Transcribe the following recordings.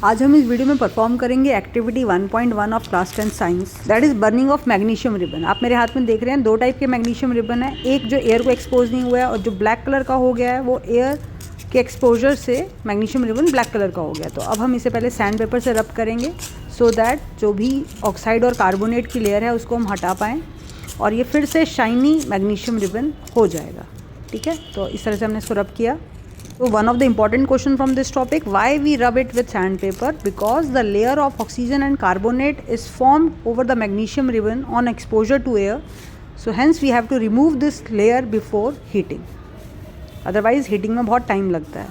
आज हम इस वीडियो में परफॉर्म करेंगे activity 1.1 of class 10 science, that is burning of magnesium ribbon. आप मेरे हाथ में देख रहे हैं दो टाइप के मैग्नीशियम रिबन है, एक जो एयर को एक्सपोज नहीं हुआ है और जो ब्लैक कलर का हो गया है वो एयर के एक्सपोजर से मैग्नीशियम रिबन ब्लैक कलर का हो गया। तो अब हम इसे पहले सैंड पेपर से रब करेंगे सो दैट जो भी ऑक्साइड और कार्बोनेट की लेयर है उसको हम हटा पाएँ और ये फिर से शाइनी मैग्नीशियम रिबन हो जाएगा। ठीक है, तो इस तरह से हमने इसको रब किया। So one of the important question from this topic, why we rub it with sandpaper? Because the layer of oxygen and carbonate is formed over the magnesium ribbon on exposure to air. So hence we have to remove this layer before heating. Otherwise heating में बहुत time लगता है।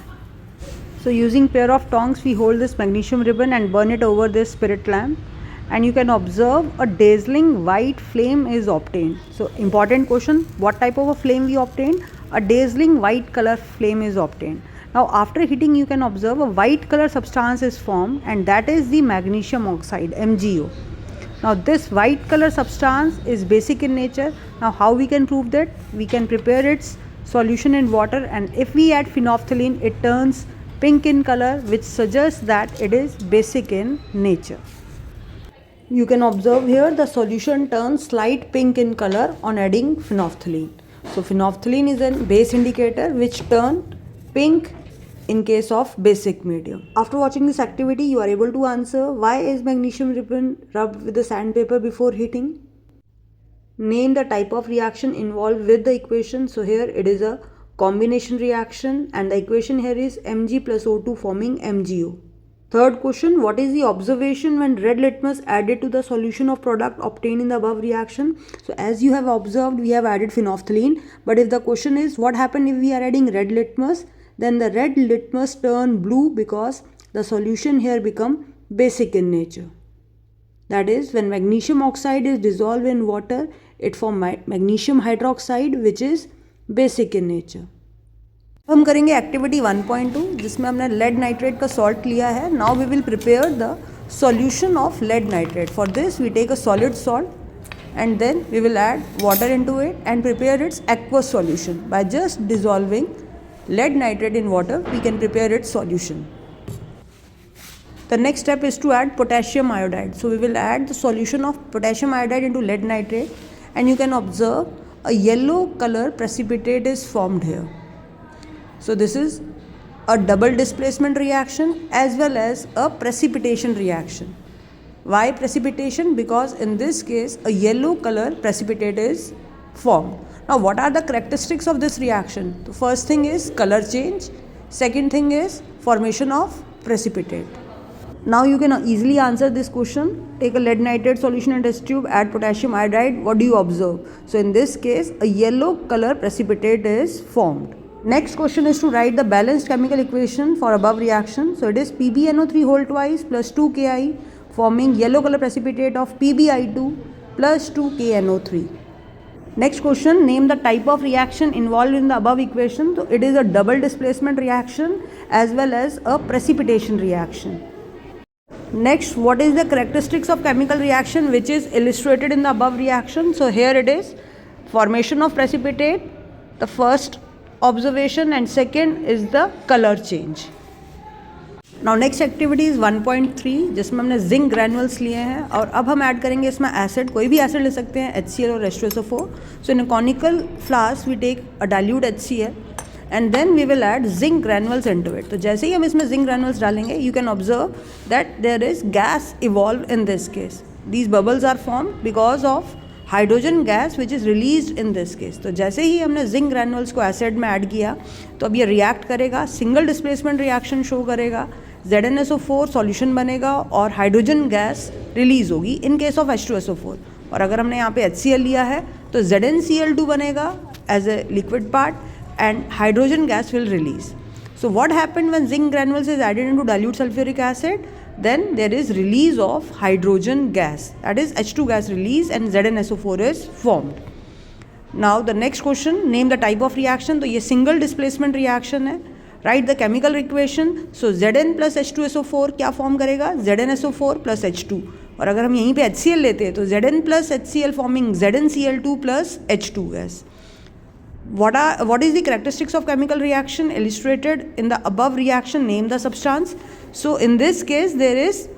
So using pair of tongs we hold this magnesium ribbon and burn it over this spirit lamp. And you can observe a dazzling white flame is obtained. So important question, what type of a flame we obtained? A dazzling white color flame is obtained. Now after heating you can observe a white color substance is formed and that is the magnesium oxide, MgO. Now this white color substance is basic in nature. Now how we can prove that? We can prepare its solution in water and if we add phenolphthalein it turns pink in color, which suggests that it is basic in nature. You can observe here the solution turns slight pink in color on adding phenolphthalein. So phenolphthalein is a base indicator which turn pink in case of basic medium. After watching this activity you are able to answer why is magnesium ribbon rubbed with the sandpaper before heating. Name the type of reaction involved with the equation. So here it is a combination reaction and the equation here is Mg plus O2 forming MgO. Third question, what is the observation when red litmus added to the solution of product obtained in the above reaction? So as you have observed, we have added phenolphthalein, but if the question is what happened if we are adding red litmus, then the red litmus turn blue because the solution here become basic in nature. That is, when magnesium oxide is dissolved in water, it form magnesium hydroxide which is basic in nature. हम करेंगे activity 1.2 जिसमें हमने lead nitrate का salt लिया है। Now we will prepare the solution of lead nitrate. For this we take a solid salt and then we will add water into it and prepare its aqueous solution. By just dissolving lead nitrate in water we can prepare its solution. The next step is to add potassium iodide. So we will add the solution of potassium iodide into lead nitrate and you can observe a yellow color precipitate is formed here. So this is a double displacement reaction as well as a precipitation reaction. Why precipitation? Because in this case a yellow color precipitate is formed. Now what are the characteristics of this reaction? The first thing is color change, second thing is formation of precipitate. Now you can easily answer this question. Take a lead nitrate solution in test tube, add potassium iodide, what do you observe? So in this case a yellow color precipitate is formed. Next question is to write the balanced chemical equation for above reaction. So it is PbNO3 whole twice plus 2Ki forming yellow color precipitate of PbI2 plus 2KNO3. Next question, name the type of reaction involved in the above equation. So it is a double displacement reaction as well as a precipitation reaction. Next, what is the characteristics of chemical reaction which is illustrated in the above reaction? So here it is formation of precipitate, the first observation, and second is the color change. Now next activity is 1.3 जिसमें हमने zinc granules लिए हैं और अब हम add करेंगे इसमें acid, कोई भी एसिड ले सकते हैं, HCl और H2SO4. So in a conical flask we take a dilute HCl and then we will add zinc granules into it. तो जैसे ही हम इसमें जिंक ग्रैनुअल्स डालेंगे you can observe that there is gas evolve in this case. These bubbles are form because of hydrogen gas which is release in this case. तो जैसे ही हमने जिंक ग्रैनुअल्स को एसिड में ऐड किया तो अब ये रिएक्ट करेगा, सिंगल डिस्प्लेसमेंट रिएक्शन शो करेगा, ZnSO4 सॉल्यूशन बनेगा और हाइड्रोजन गैस रिलीज होगी इन केस ऑफ H2SO4. और अगर हमने यहाँ पे HCl लिया है तो ZnCl2 बनेगा as a liquid part and hydrogen gas will release. So what happened when zinc granules is added into dilute sulphuric acid? Then there is release of hydrogen gas, that is H2 gas release and ZnSO4 is formed. Now the next question, name the type of reaction. तो ये single displacement reaction है. Write the chemical equation. So Zn plus H2SO4 क्या form करेगा? ZnSO4 plus H2. और अगर हम यहीं पे HCl लेते हैं तो Zn plus HCl forming ZnCl2 plus H2 gas. what is the characteristics of chemical reaction illustrated in the above reaction? Name the substance. So in this case there is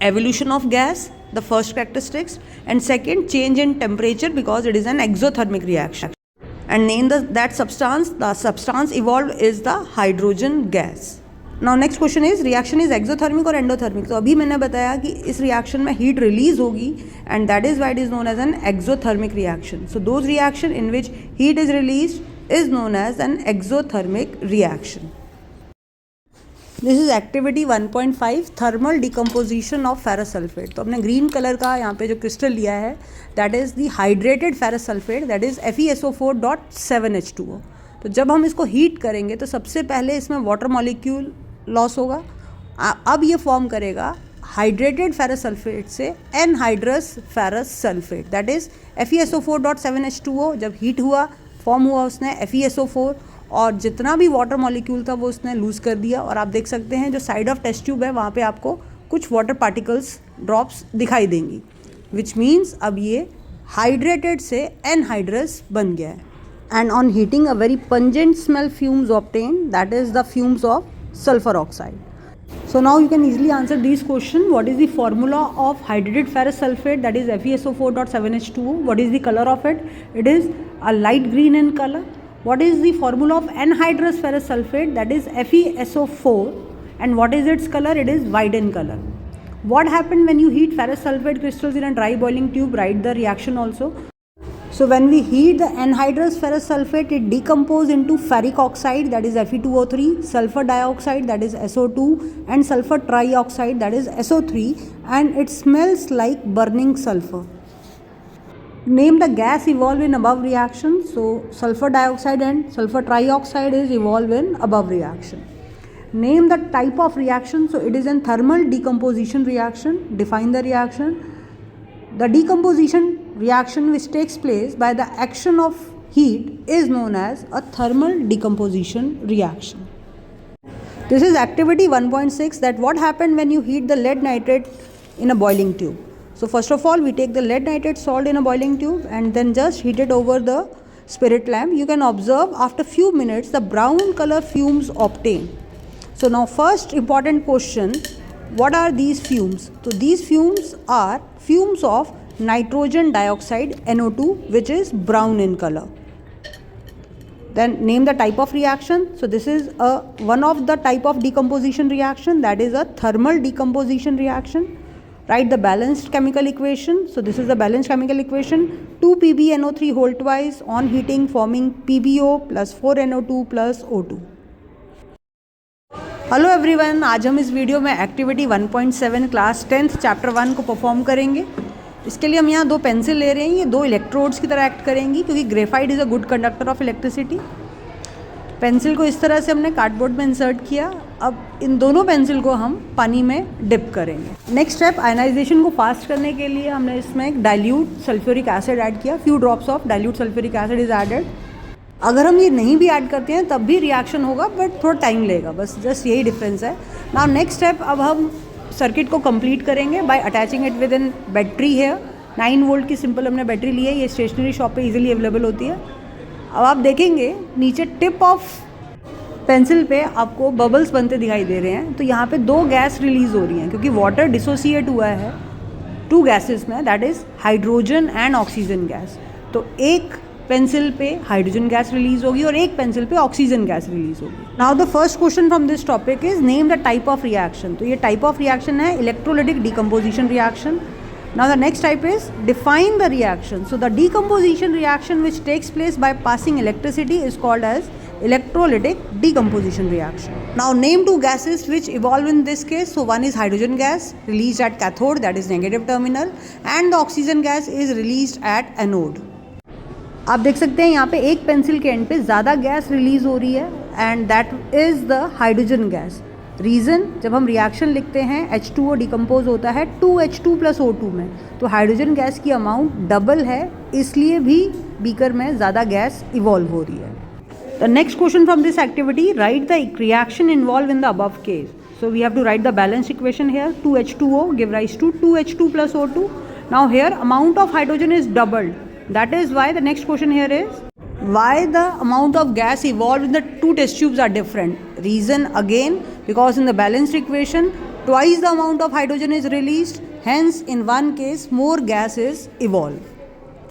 evolution of gas, the first characteristics, and second, change in temperature because it is an exothermic reaction. And name that substance. The substance evolved is the hydrogen gas. Now next question is reaction is exothermic और endothermic. तो अभी मैंने बताया कि इस reaction में heat release होगी and that is why it is known as an exothermic reaction. So those reaction in which heat is released is known as an exothermic reaction. This is activity 1.5 thermal decomposition of ferrous sulfate. तो अपने green color का यहाँ पे जो crystal लिया है that is the hydrated ferrous sulfate, that is FeSO4.7H2O. तो जब हम इसको हीट करेंगे तो सबसे पहले इसमें वाटर मॉलिक्यूल लॉस होगा. अब ये फॉर्म करेगा हाइड्रेटेड फेरस सल्फेट से anhydrous ferrous sulphate, that is FeSO4.7H2O. जब हीट हुआ फॉर्म हुआ उसने FeSO4 और जितना भी वाटर मॉलिक्यूल था वो उसने लूज़ कर दिया. और आप देख सकते हैं जो साइड ऑफ टेस्ट ट्यूब है वहाँ पे आपको कुछ वाटर पार्टिकल्स ड्रॉप्स दिखाई देंगी, विच मीन्स अब ये हाइड्रेटेड से एनहाइड्रस बन गया है. And on heating, a very pungent smell fumes obtained, that is the fumes of sulfur oxide. So now you can easily answer these questions. What is the formula of hydrated ferrous sulfate, that is FeSO4.7H2O? What is the color of it? It is a light green in color. What is the formula of anhydrous ferrous sulfate, that is FeSO4, and what is its color? It is white in color. What happened when you heat ferrous sulfate crystals in a dry boiling tube? Write the reaction also. So when we heat the anhydrous ferrous sulfate, it decomposes into ferric oxide, that is Fe2O3, sulfur dioxide, that is SO2, and sulfur trioxide, that is SO3, and it smells like burning sulfur. Name the gas evolved in above reaction. So sulfur dioxide and sulfur trioxide is evolved in above reaction. Name the type of reaction. So it is a thermal decomposition reaction. Define the reaction. The decomposition reaction which takes place by the action of heat is known as a thermal decomposition reaction. This is activity 1.6, that what happened when you heat the lead nitrate in a boiling tube. So first of all we take the lead nitrate salt in a boiling tube and then just heat it over the spirit lamp. You can observe after few minutes the brown color fumes obtained. So now first important question, what are these fumes? So these fumes are fumes of nitrogen dioxide NO2, which is brown in color. Then name the type of reaction. So this is one of the type of decomposition reaction, that is a thermal decomposition reaction. Write the balanced chemical equation. So this is the balanced chemical equation, 2PbNO3 whole twice on heating forming PbO plus 4NO2 plus O2. Hello everyone, आज हम इस video में activity 1.7 class 10th chapter 1 को perform करेंगे. इसके लिए हम यहाँ दो पेंसिल ले रहे हैं. ये दो इलेक्ट्रोड्स की तरह एक्ट करेंगी क्योंकि graphite is a good conductor of electricity. Pencil को इस तरह से हमने कार्डबोर्ड में इंसर्ट किया. अब इन दोनों पेंसिल को हम पानी में डिप करेंगे. नेक्स्ट स्टेप, आयनाइजेशन को फास्ट करने के लिए हमने इसमें एक डाइल्यूट सल्फ्यूरिक एसिड ऐड किया. Few drops of dilute sulphuric acid is added. अगर हम ये नहीं भी ऐड करते हैं तब भी रिएक्शन होगा, बट थोड़ा टाइम लेगा, बस जस्ट यही डिफरेंस है. नाउ नेक्स्ट स्टेप, अब हम सर्किट को कंप्लीट करेंगे bye attaching it with in battery है. 9 वोल्ट की सिंपल हमने बैटरी ली है. ये स्टेशनरी शॉप पे इजीली अवेलेबल होती है. अब आप देखेंगे नीचे टिप ऑफ पेंसिल पे आपको बबल्स बनते दिखाई दे रहे हैं. तो यहाँ पे दो गैस रिलीज़ हो रही हैं क्योंकि वाटर डिसोसिएट हुआ है 2 गैसेस में, that is hydrogen and oxygen gas. तो एक पेंसिल पे हाइड्रोजन गैस रिलीज होगी और एक पेंसिल पे ऑक्सीजन गैस रिलीज होगी. Now the first question from this topic is name the type of reaction. तो ये टाइप ऑफ रिएक्शन है electrolytic decomposition reaction. Now the next type is define the reaction. So the decomposition reaction which takes place by passing electricity is called as electrolytic decomposition reaction. Now name 2 gases which evolve in this case. So one is hydrogen gas released at cathode, that is negative terminal, and the oxygen gas is released at anode. आप देख सकते हैं यहाँ पे एक pencil के and पे ज़्यादा गैस रिलीज हो रही है and that is the hydrogen gas. Reason, जब हम रिएक्शन लिखते हैं H2O डिकम्पोज होता है 2H2 प्लस O2 में, तो हाइड्रोजन गैस की अमाउंट डबल है, इसलिए भी बीकर में ज़्यादा गैस इवॉल्व हो रही है. The next question from this activity, write the reaction involved in the above case. So we have to write the balanced equation here. 2H2O give rise to 2H2 plus O2. Now here amount of hydrogen is doubled. That is why the next question here is Why the amount of gas evolved in the two test tubes are different? Reason again, because in the balanced equation, twice the amount of hydrogen is released, hence in one case more gas is evolved.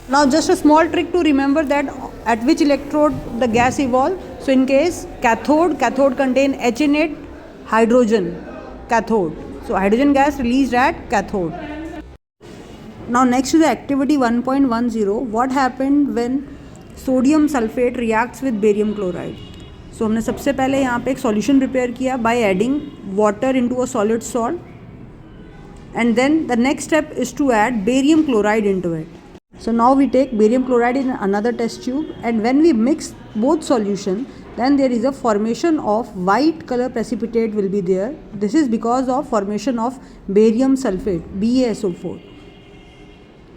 Now just a small trick to remember that at which electrode the gas evolve. So in case cathode contain H in it, hydrogen, cathode. So hydrogen gas released at cathode. Now next to the activity 1.10, what happened when sodium sulphate reacts with barium chloride. So हमने सबसे पहले यहाँ पे एक solution prepare किया by adding water into a solid salt, and then the next step is to add barium chloride into it. So now we take barium chloride in another test tube, and when we mix both solution, then there is a formation of white color precipitate will be there. This is because of formation of barium sulfate, BaSO4.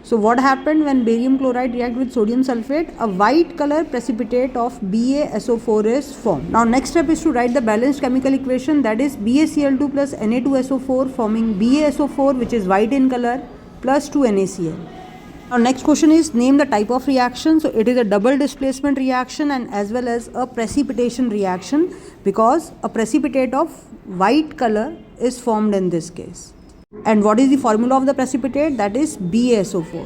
So what happened when barium chloride react with sodium sulfate? A white color precipitate of BaSO4 is formed. Now next step is to write the balanced chemical equation, that is BaCl2 plus Na2SO4 forming BaSO4, which is white in color, plus 2 NaCl. Now next question is name the type of reaction. So it is a double displacement reaction and as well as a precipitation reaction, because a precipitate of white color is formed in this case. And what is the formula of the precipitate? That is BaSO4.